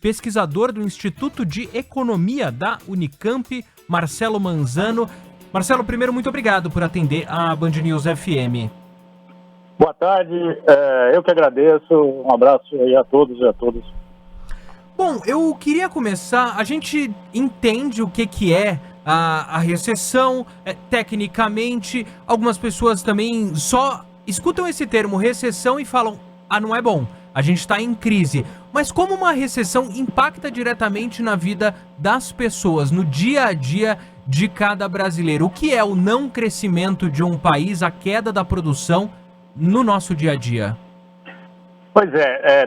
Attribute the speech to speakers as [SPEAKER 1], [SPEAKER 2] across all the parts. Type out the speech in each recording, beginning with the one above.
[SPEAKER 1] pesquisador do Instituto de Economia da Unicamp, Marcelo Manzano. Marcelo, primeiro, muito obrigado por atender a Band News FM.
[SPEAKER 2] Boa tarde, eu que agradeço, um abraço aí a todos e a todas.
[SPEAKER 1] Bom, eu queria começar, a gente entende o que é a recessão, tecnicamente, algumas pessoas também só escutam esse termo recessão e falam, não é bom, a gente está em crise. Mas como uma recessão impacta diretamente na vida das pessoas, no dia a dia de cada brasileiro? O que é o não crescimento de um país, a queda da produção no nosso dia a dia?
[SPEAKER 2] Pois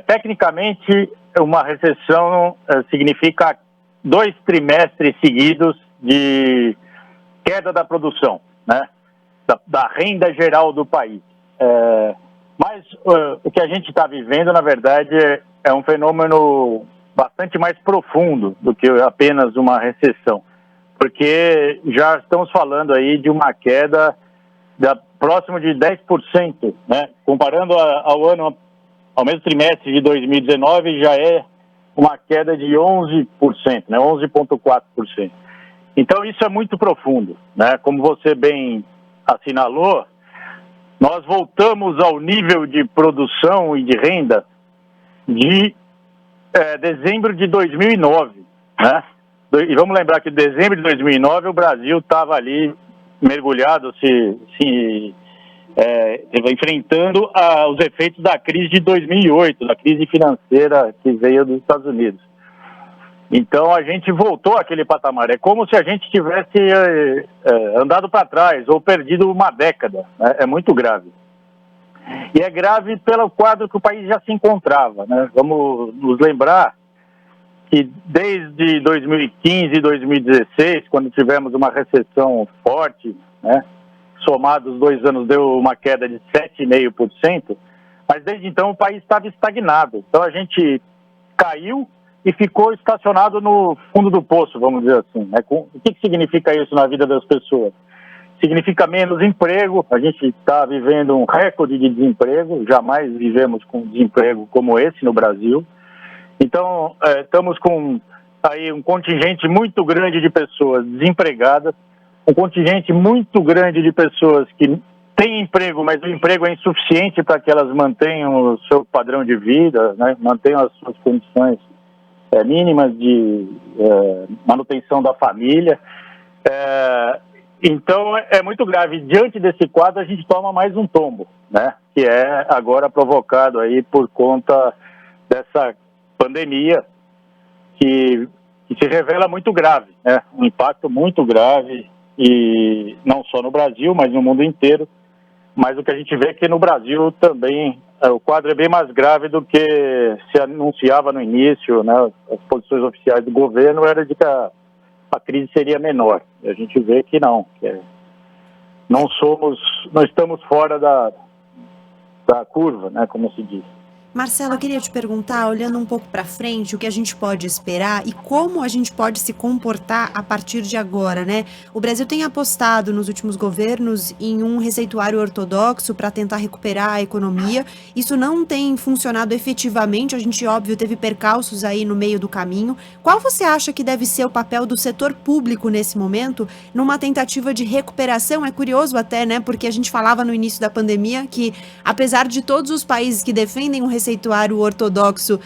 [SPEAKER 2] tecnicamente uma recessão significa 2 trimestres seguidos de queda da produção, né? Da renda geral do país. Mas o que a gente está vivendo, na verdade, é um fenômeno bastante mais profundo do que apenas uma recessão, porque já estamos falando aí de uma queda próximo de 10%, né? Comparando ao mesmo trimestre de 2019, já é uma queda de 11%, né? 11,4%. Então, isso é muito profundo, né? Como você bem assinalou, nós voltamos ao nível de produção e de renda de dezembro de 2009, né? E vamos lembrar que em dezembro de 2009 o Brasil estava ali mergulhado, enfrentando os efeitos da crise de 2008, da crise financeira que veio dos Estados Unidos. Então a gente voltou àquele patamar. É como se a gente tivesse andado para trás ou perdido uma década. Né? É muito grave. E é grave pelo quadro que o país já se encontrava. Né? Vamos nos lembrar que desde 2015 e 2016, quando tivemos uma recessão forte, né? Somados 2 anos deu uma queda de 7,5%, mas desde então o país estava estagnado. Então a gente caiu e ficou estacionado no fundo do poço, vamos dizer assim. Né? O que significa isso na vida das pessoas? Significa menos emprego, a gente está vivendo um recorde de desemprego, jamais vivemos com desemprego como esse no Brasil. Então estamos com aí um contingente muito grande de pessoas desempregadas, um contingente muito grande de pessoas que têm emprego, mas o emprego é insuficiente para que elas mantenham o seu padrão de vida, né? Mantenham as suas condições mínimas de manutenção da família. Então, é muito grave. Diante desse quadro, a gente toma mais um tombo, né? Que é agora provocado aí por conta dessa pandemia que se revela muito grave, né? Um impacto muito grave, e não só no Brasil, mas no mundo inteiro. Mas o que a gente vê é que no Brasil também o quadro é bem mais grave do que se anunciava no início, né? As posições oficiais do governo era de que a crise seria menor. E a gente vê que não, não estamos fora da curva, né? Como se diz.
[SPEAKER 3] Marcelo, eu queria te perguntar, olhando um pouco para frente, o que a gente pode esperar e como a gente pode se comportar a partir de agora, né? O Brasil tem apostado nos últimos governos em um receituário ortodoxo para tentar recuperar a economia. Isso não tem funcionado efetivamente, a gente, óbvio, teve percalços aí no meio do caminho. Qual você acha que deve ser o papel do setor público nesse momento, numa tentativa de recuperação? É curioso até, né? Porque a gente falava no início da pandemia que, apesar de todos os países que defendem um receituário ortodoxo,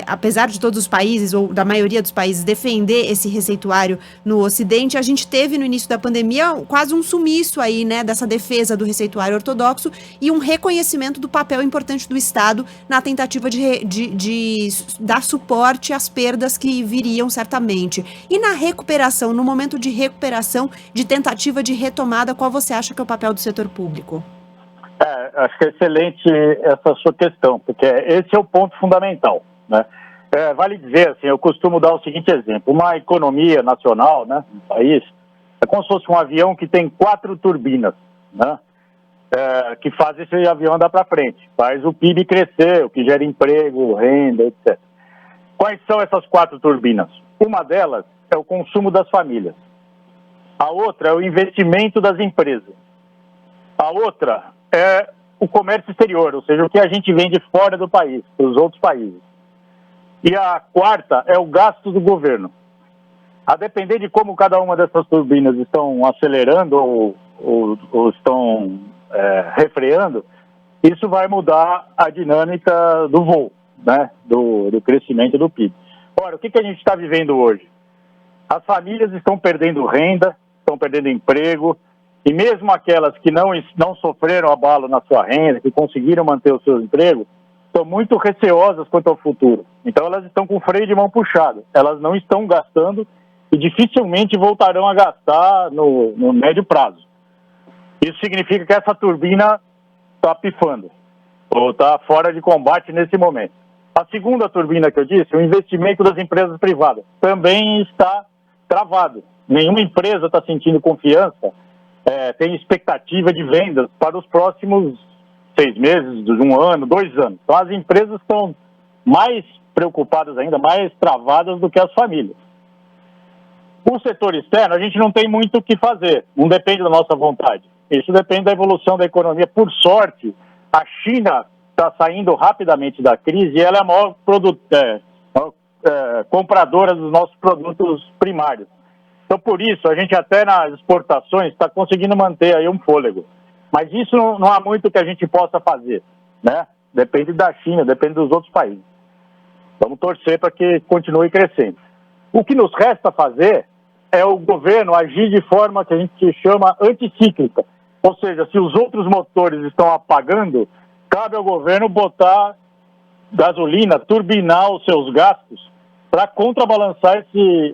[SPEAKER 3] apesar de todos os países, ou da maioria dos países, defender esse receituário no Ocidente, a gente teve no início da pandemia quase um sumiço aí, né, dessa defesa do receituário ortodoxo e um reconhecimento do papel importante do Estado na tentativa de dar suporte às perdas que viriam certamente. E na recuperação, no momento de recuperação, de tentativa de retomada, qual você acha que é o papel do setor público?
[SPEAKER 2] Acho que é excelente essa sua questão, porque esse é o ponto fundamental, né? Vale dizer, assim, eu costumo dar o seguinte exemplo: uma economia nacional, né, um país, é como se fosse um avião que tem 4 turbinas, né, que faz esse avião andar para frente, faz o PIB crescer, o que gera emprego, renda, etc. Quais são essas 4 turbinas? Uma delas é o consumo das famílias, a outra é o investimento das empresas, a outra é o comércio exterior, ou seja, o que a gente vende fora do país, para os outros países. E a quarta é o gasto do governo. A depender de como cada uma dessas turbinas estão acelerando ou estão refreando, isso vai mudar a dinâmica do voo, né, do crescimento do PIB. Ora, o que a gente está vivendo hoje? As famílias estão perdendo renda, estão perdendo emprego, e mesmo aquelas que não sofreram abalo na sua renda, que conseguiram manter os seus empregos, estão muito receosas quanto ao futuro. Então elas estão com o freio de mão puxado, elas não estão gastando e dificilmente voltarão a gastar no médio prazo. Isso significa que essa turbina está pifando, ou está fora de combate nesse momento. A segunda turbina que eu disse, o investimento das empresas privadas, também está travado. Nenhuma empresa está sentindo confiança, tem expectativa de vendas para os próximos 6 meses, 1 ano, 2 anos. Então as empresas estão mais preocupadas ainda, mais travadas do que as famílias. O setor externo, a gente não tem muito o que fazer, não depende da nossa vontade. Isso depende da evolução da economia. Por sorte, a China está saindo rapidamente da crise e ela é a maior compradora dos nossos produtos primários. Então, por isso, a gente até nas exportações está conseguindo manter aí um fôlego. Mas isso não há muito que a gente possa fazer, né? Depende da China, depende dos outros países. Vamos torcer para que continue crescendo. O que nos resta fazer é o governo agir de forma que a gente chama anticíclica. Ou seja, se os outros motores estão apagando, cabe ao governo botar gasolina, turbinar os seus gastos para contrabalançar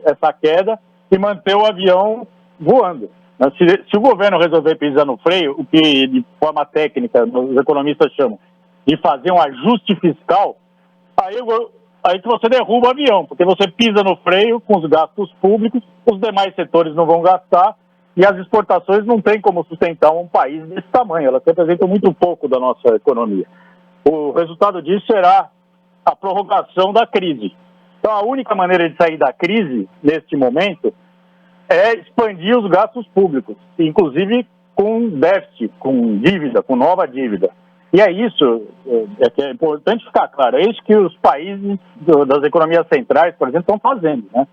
[SPEAKER 2] essa queda e manter o avião voando. Se o governo resolver pisar no freio, o que de forma técnica os economistas chamam de fazer um ajuste fiscal, aí que você derruba o avião, porque você pisa no freio com os gastos públicos, os demais setores não vão gastar e as exportações não têm como sustentar um país desse tamanho, elas representam muito pouco da nossa economia. O resultado disso será a prorrogação da crise. Então a única maneira de sair da crise, neste momento, é expandir os gastos públicos, inclusive com déficit, com dívida, com nova dívida. E é isso que é importante ficar claro, é isso que os países das economias centrais, por exemplo, estão fazendo, né?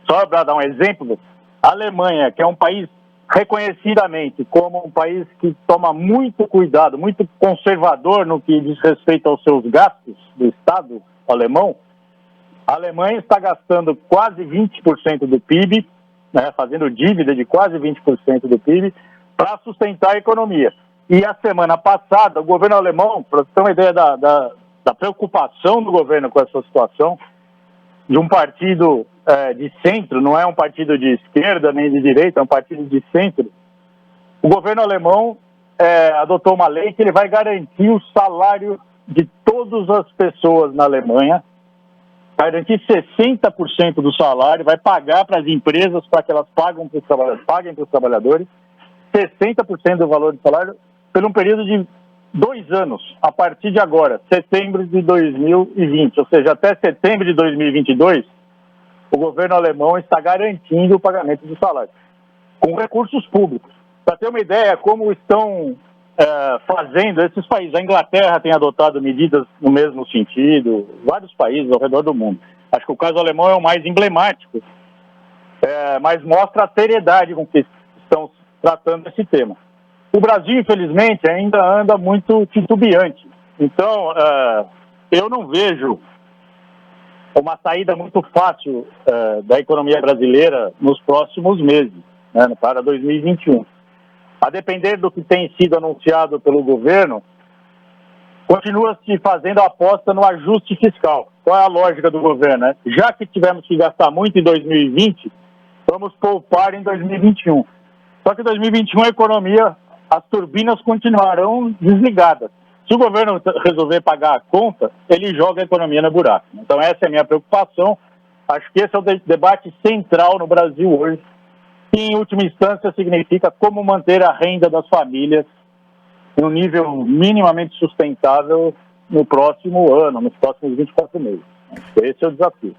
[SPEAKER 2] Só para dar um exemplo, a Alemanha, que é um país reconhecidamente como um país que toma muito cuidado, muito conservador no que diz respeito aos seus gastos do Estado alemão, a Alemanha está gastando quase 20% do PIB, né, fazendo dívida de quase 20% do PIB, para sustentar a economia. E a semana passada, o governo alemão, para você ter uma ideia da preocupação do governo com essa situação, de um partido de centro, não é um partido de esquerda nem de direita, é um partido de centro, o governo alemão adotou uma lei que ele vai garantir o salário de todas as pessoas na Alemanha, garantir 60% do salário, vai pagar para as empresas para que elas paguem para os trabalhadores 60% do valor do salário por um período de 2 anos, a partir de agora, setembro de 2020, ou seja, até setembro de 2022, o governo alemão está garantindo o pagamento do salário, com recursos públicos. Para ter uma ideia como estão fazendo esses países, a Inglaterra tem adotado medidas no mesmo sentido, vários países ao redor do mundo. Acho que o caso alemão é o mais emblemático, mas mostra a seriedade com que estão tratando esse tema. O Brasil, infelizmente, ainda anda muito titubeante. Então, eu não vejo uma saída muito fácil da economia brasileira nos próximos meses, né, para 2021. A depender do que tem sido anunciado pelo governo, continua-se fazendo a aposta no ajuste fiscal. Qual é a lógica do governo? Né? Já que tivemos que gastar muito em 2020, vamos poupar em 2021. Só que em 2021 a economia, as turbinas continuarão desligadas. Se o governo resolver pagar a conta, ele joga a economia no buraco. Então essa é a minha preocupação. Acho que esse é o debate central no Brasil hoje, que em última instância significa como manter a renda das famílias em um nível minimamente sustentável no próximo ano, nos próximos 24 meses. Esse é o desafio.